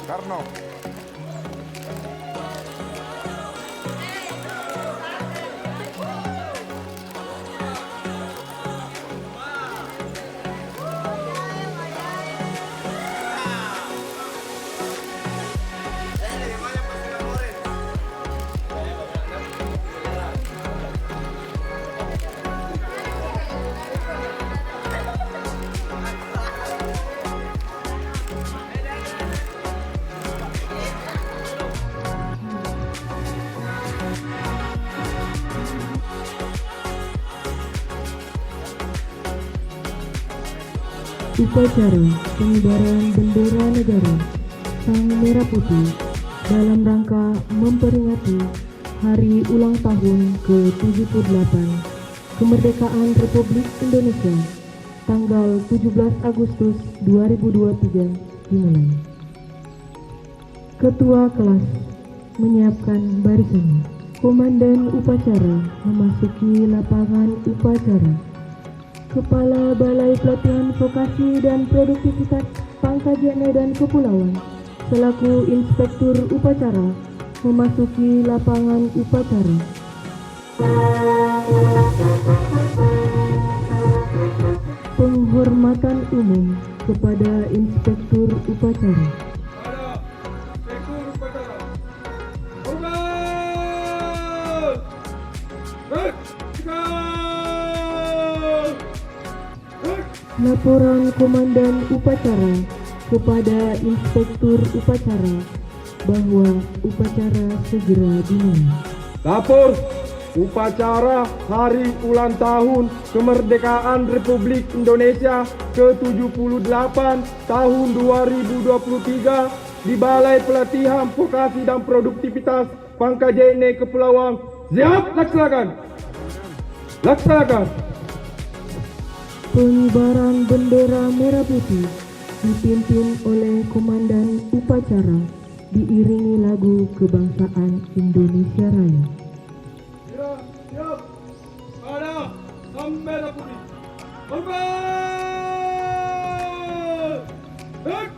Karno. Upacara pengibaran bendera negara Sang Merah Putih dalam rangka memperingati Hari Ulang Tahun ke-78 Kemerdekaan Republik Indonesia tanggal 17 Agustus 2023 dimulai. Ketua kelas menyiapkan barisannya. Komandan upacara memasuki lapangan upacara. Kepala Balai Pelatihan Vokasi dan Produktivitas Pangkajene dan Kepulauan selaku Inspektur Upacara memasuki lapangan upacara. Penghormatan umum kepada Inspektur Upacara. Laporan Komandan Upacara kepada Inspektur Upacara bahwa upacara segera dimulai. Lapor upacara Hari Ulang Tahun Kemerdekaan Republik Indonesia ke-78 tahun 2023 di Balai Pelatihan Vokasi dan Produktivitas Pangkajene Kepulauan. Siap, laksanakan. Laksanakan. Pengibaran bendera merah putih dipimpin oleh Komandan Upacara diiringi lagu kebangsaan Indonesia Raya. Siap, siap. Ada Sang Merah Putih. Hormat. Hek.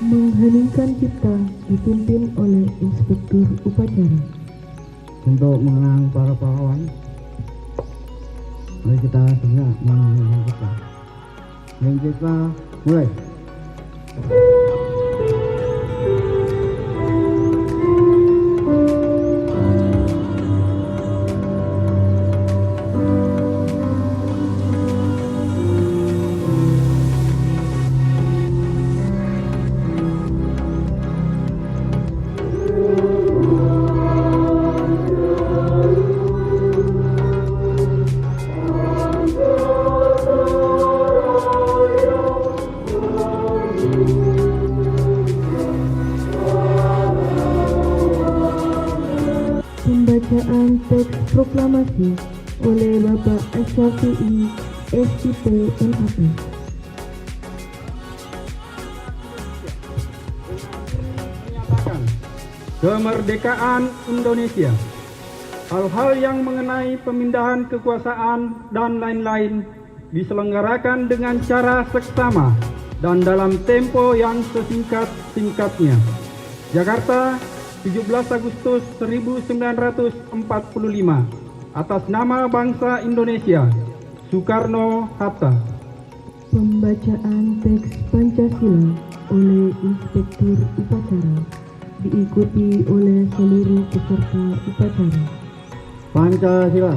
Mengheningkan cipta dipimpin oleh Inspektur Upacara. Untuk mengenang para pahlawan, mari kita segera mengenang kita. Dan kita mulai. Pembacaan teks proklamasi oleh Bapak Asyafi'i, SIP, MAP. Menyatakan kemerdekaan Indonesia. Hal-hal yang mengenai pemindahan kekuasaan dan lain-lain diselenggarakan dengan cara seksama dan dalam tempo yang sesingkat-singkatnya. Jakarta, 17 Agustus 1945. Atas nama bangsa Indonesia, Soekarno-Hatta. Pembacaan teks Pancasila oleh Inspektur Upacara diikuti oleh seluruh peserta upacara. Pancasila.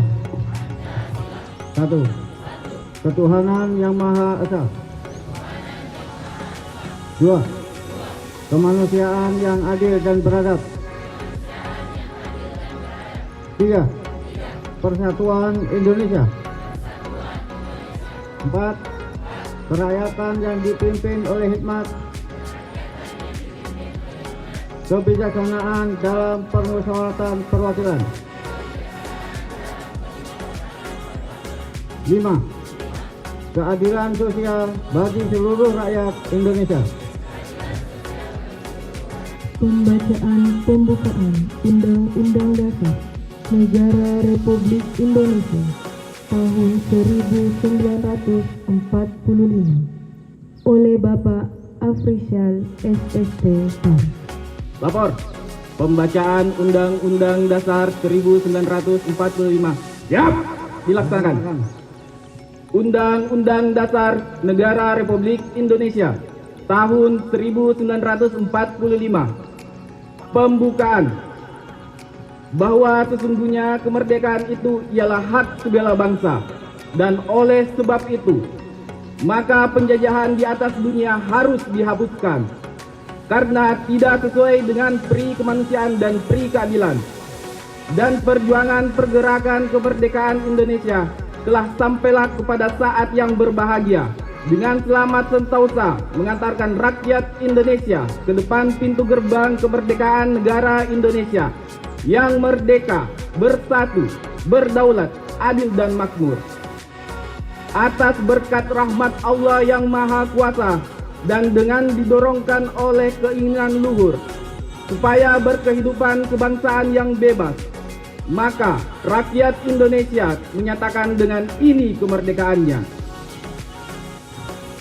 1. Ketuhanan Yang Maha Esa. 2. Kemanusiaan yang adil dan beradab. 3. Persatuan Indonesia. 4. Kerakyatan yang dipimpin oleh hikmat, kebijaksanaan dalam permusyawaratan perwakilan. 5. Keadilan sosial bagi seluruh rakyat Indonesia. Pembacaan pembukaan Undang-Undang Dasar Negara Republik Indonesia tahun 1945 oleh Bapak Afrizal SST Sar. Lapor. Pembacaan Undang-Undang Dasar 1945. Siap. Dilaksanakan. Undang-Undang Dasar Negara Republik Indonesia tahun 1945. Pembukaan. Bahwa sesungguhnya kemerdekaan itu ialah hak segala bangsa, dan oleh sebab itu maka penjajahan di atas dunia harus dihapuskan karena tidak sesuai dengan pri kemanusiaan dan pri keadilan. Dan perjuangan pergerakan kemerdekaan Indonesia telah sampailah kepada saat yang berbahagia dengan selamat sentosa mengantarkan rakyat Indonesia ke depan pintu gerbang kemerdekaan negara Indonesia yang merdeka, bersatu, berdaulat, adil dan makmur. Atas berkat rahmat Allah yang Maha Kuasa dan dengan didorongkan oleh keinginan luhur supaya berkehidupan kebangsaan yang bebas, maka rakyat Indonesia menyatakan dengan ini kemerdekaannya.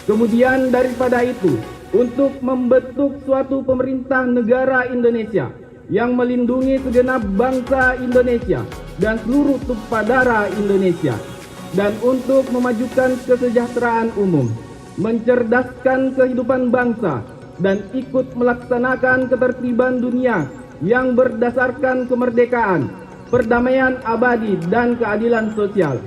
Kemudian daripada itu, untuk membentuk suatu pemerintah negara Indonesia yang melindungi segenap bangsa Indonesia dan seluruh tumpah darah Indonesia, dan untuk memajukan kesejahteraan umum, mencerdaskan kehidupan bangsa, dan ikut melaksanakan ketertiban dunia yang berdasarkan kemerdekaan, perdamaian abadi, dan keadilan sosial.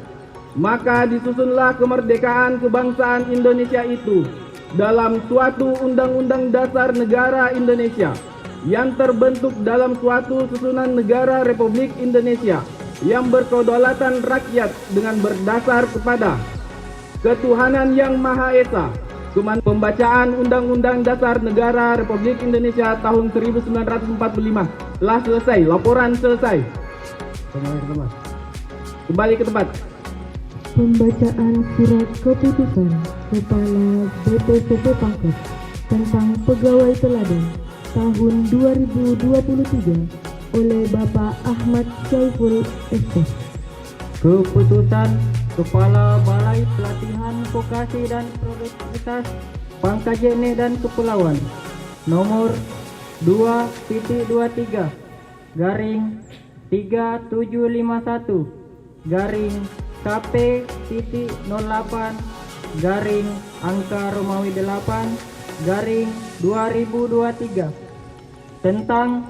Maka disusunlah kemerdekaan kebangsaan Indonesia itu dalam suatu Undang-Undang Dasar Negara Indonesia yang terbentuk dalam suatu susunan negara Republik Indonesia yang berkedaulatan rakyat dengan berdasar kepada ketuhanan yang Maha Esa. Pembacaan Undang-Undang Dasar Negara Republik Indonesia tahun 1945 telah selesai. Laporan selesai. Kembali ke tempat. Pembacaan surat keputusan Kepala BPPT Pangkep tentang pegawai teladan tahun 2023 oleh Bapak Ahmad Syaiful SS. Keputusan Kepala Balai Pelatihan Vokasi dan Produktivitas Pangkajene dan Kepulauan nomor 2.23 garing 3751 garing KP.08 garing angka Romawi 8 garing 2023 tentang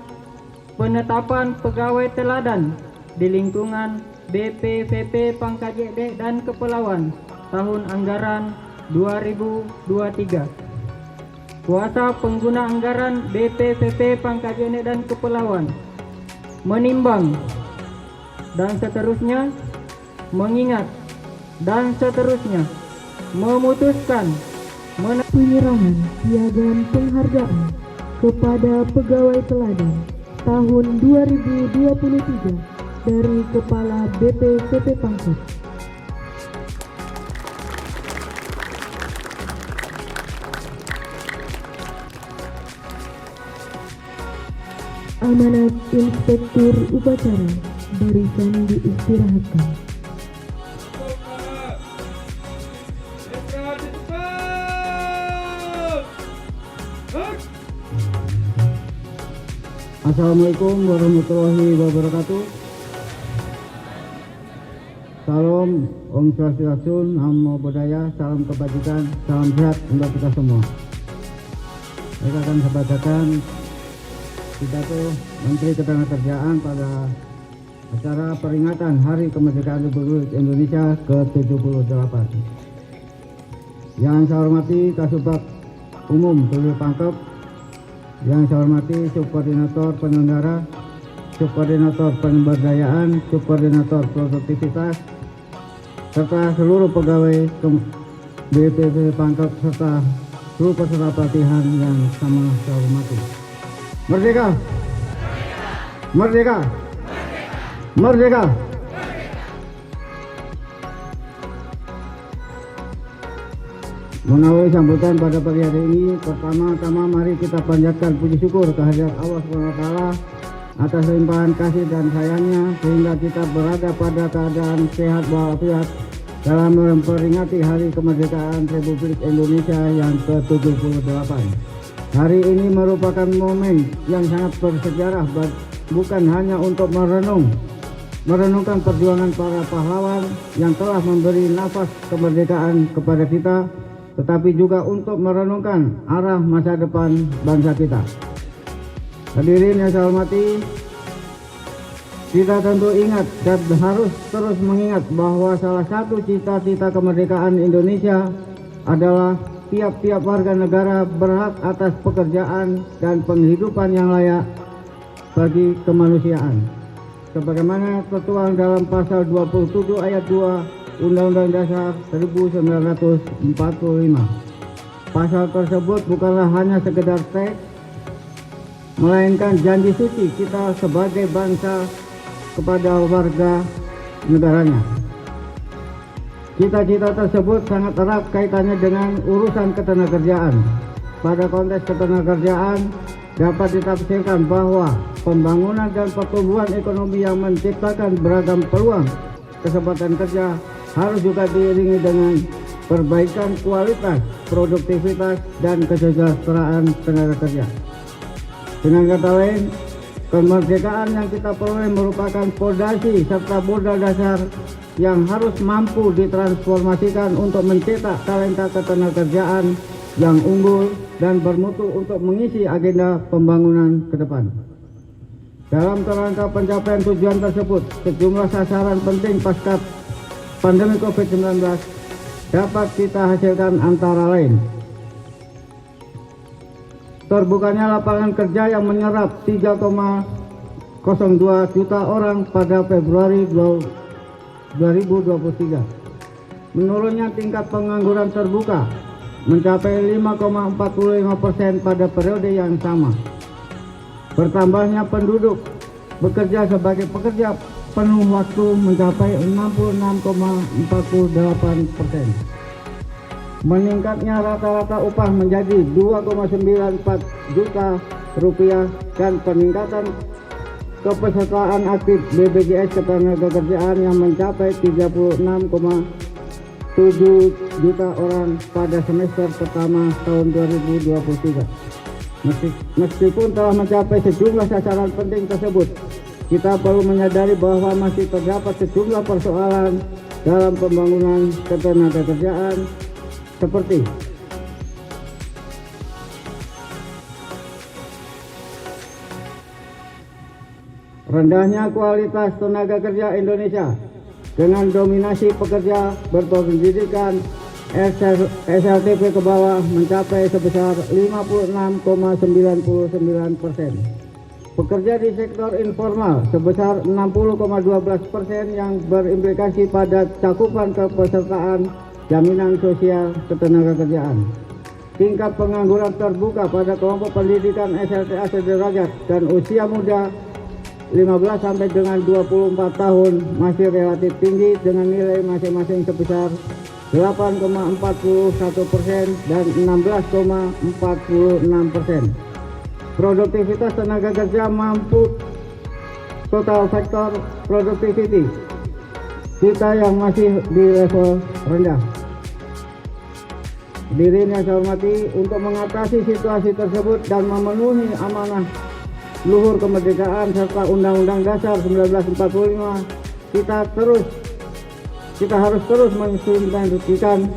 penetapan pegawai teladan di lingkungan BPPP Pangkajene dan Kepulauan tahun anggaran 2023. Kuasa pengguna anggaran BPPP Pangkajene dan Kepulauan menimbang dan seterusnya, mengingat dan seterusnya, memutuskan penyerahan piagam penghargaan kepada pegawai teladan tahun 2023 dari Kepala BPPT Pangkep. Amanat Inspektur Upacara barisan diistirahatkan. Di depan! Assalamualaikum warahmatullahi wabarakatuh. Salam, Om Swastiastu, Namo Buddhaya, salam kebajikan, salam sehat untuk kita semua. Saya akan bacakan pidato Menteri Ketenagakerjaan pada acara peringatan Hari Kemerdekaan Republik Indonesia ke-78. Yang saya hormati Kasubag Umum Tulil Pangkep, yang saya hormati Subkoordinator Penyelenggara, Subkoordinator Pemberdayaan, Subkoordinator Produktivitas, serta seluruh pegawai BPP Pangkep serta seluruh peserta pelatihan yang sama saya hormati. Merdeka! Merdeka! Merdeka! Menawi sambutan pada pagi hari ini, pertama-tama mari kita panjatkan puji syukur kehadirat Allah SWT atas limpahan kasih dan sayangnya sehingga kita berada pada keadaan sehat walafiat dalam memperingati Hari Kemerdekaan Republik Indonesia yang ke-78. Hari ini merupakan momen yang sangat bersejarah, bukan hanya untuk merenungkan perjuangan para pahlawan yang telah memberi nafas kemerdekaan kepada kita, tetapi juga untuk merenungkan arah masa depan bangsa kita. Hadirin yang saya hormati, kita tentu ingat dan harus terus mengingat bahwa salah satu cita-cita kemerdekaan Indonesia adalah tiap-tiap warga negara berhak atas pekerjaan dan penghidupan yang layak bagi kemanusiaan. Sebagaimana tertuang dalam pasal 27 ayat 2 Undang-Undang Dasar 1945. Pasal tersebut bukanlah hanya sekedar teks, melainkan janji suci kita sebagai bangsa kepada warga negaranya. Cita-cita tersebut sangat erat kaitannya dengan urusan ketenagakerjaan. Pada konteks ketenagakerjaan dapat ditafsirkan bahwa pembangunan dan pertumbuhan ekonomi yang menciptakan beragam peluang kesempatan kerja harus juga diiringi dengan perbaikan kualitas, produktivitas, dan kesejahteraan tenaga kerja. Dengan kata lain, kemerdekaan yang kita peroleh merupakan fondasi serta modal dasar yang harus mampu ditransformasikan untuk mencetak talenta ketenagakerjaan yang unggul dan bermutu untuk mengisi agenda pembangunan ke depan. Dalam kerangka pencapaian tujuan tersebut, sejumlah sasaran penting pasca pandemi COVID-19 dapat kita hasilkan antara lain: terbukanya lapangan kerja yang menyerap 3,02 juta orang pada Februari 2023. Menurunnya tingkat pengangguran terbuka mencapai 5,45% pada periode yang sama. Bertambahnya penduduk bekerja sebagai pekerja penuh waktu mencapai 66,48%. Meningkatnya rata-rata upah menjadi 2,94 juta rupiah dan peningkatan kepesertaan aktif BPJS Ketenagakerjaan yang mencapai 36,7 juta orang pada semester pertama tahun 2023. Meskipun telah mencapai sejumlah sasaran penting tersebut, kita perlu menyadari bahwa masih terdapat sejumlah persoalan dalam pembangunan ketenagakerjaan seperti rendahnya kualitas tenaga kerja Indonesia dengan dominasi pekerja berpendidikan SLTP ke bawah mencapai sebesar 56,99%. Pekerja di sektor informal sebesar 60,12% yang berimplikasi pada cakupan kepesertaan jaminan sosial ketenagakerjaan. Tingkat pengangguran terbuka pada kelompok pendidikan SLTA sederajat dan usia muda 15 sampai dengan 24 tahun masih relatif tinggi dengan nilai masing-masing sebesar 8,41% dan 16,46%. Produktivitas tenaga kerja mampu total faktor productivity kita yang masih di level rendah. Hadirin yang saya hormati, untuk mengatasi situasi tersebut dan memenuhi amanah luhur kemerdekaan serta Undang-Undang Dasar 1945, kita harus terus mensukseskan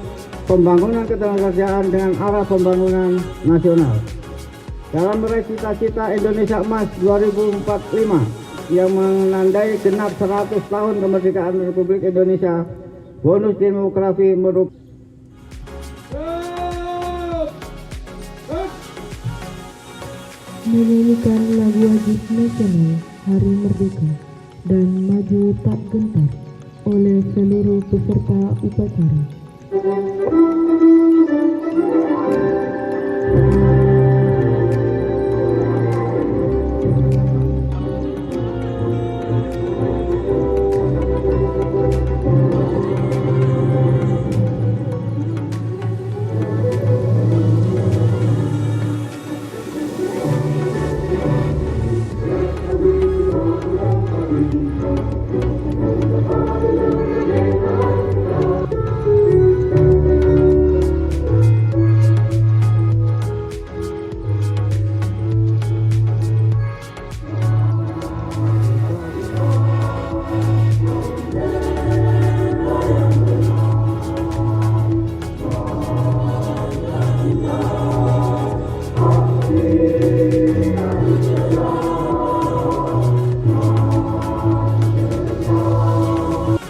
pembangunan ketenagakerjaan dengan arah pembangunan nasional. Dalam meraih cita-cita Indonesia Emas 2045 yang menandai genap 100 tahun kemerdekaan Republik Indonesia, bonus demografi merupakan menyanyikan lagu wajib nasional Hari Merdeka dan Maju Tak Gentar oleh seluruh peserta upacara.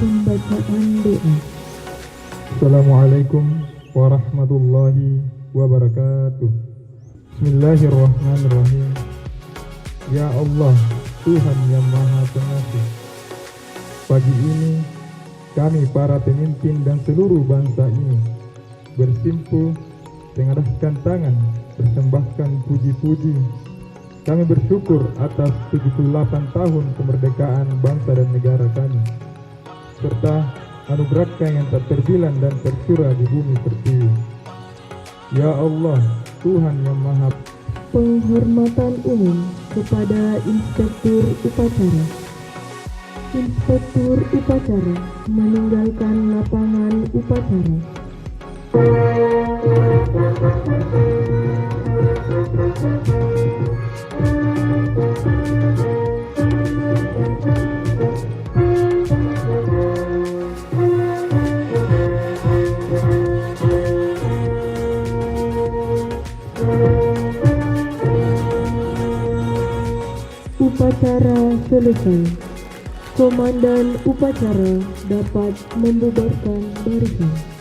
Pembacaan doa. Assalamualaikum warahmatullahi wabarakatuh. Bismillahirrahmanirrahim. Ya Allah, Tuhan yang Maha Pengasih, pagi ini kami para pemimpin dan seluruh bangsa ini bersimpuh, mengadahkan tangan, persembahkan puji-puji. Kami bersyukur atas 78 tahun kemerdekaan bangsa dan negara kami, serta anugerah yang tak terbilang dan tercurah di bumi pertiwi. Ya Allah, Tuhan yang Maha. Penghormatan umum kepada Inspektur Upacara. Inspektur Upacara meninggalkan lapangan upacara. Upacara selesai. Komandan upacara dapat membubarkan barisan.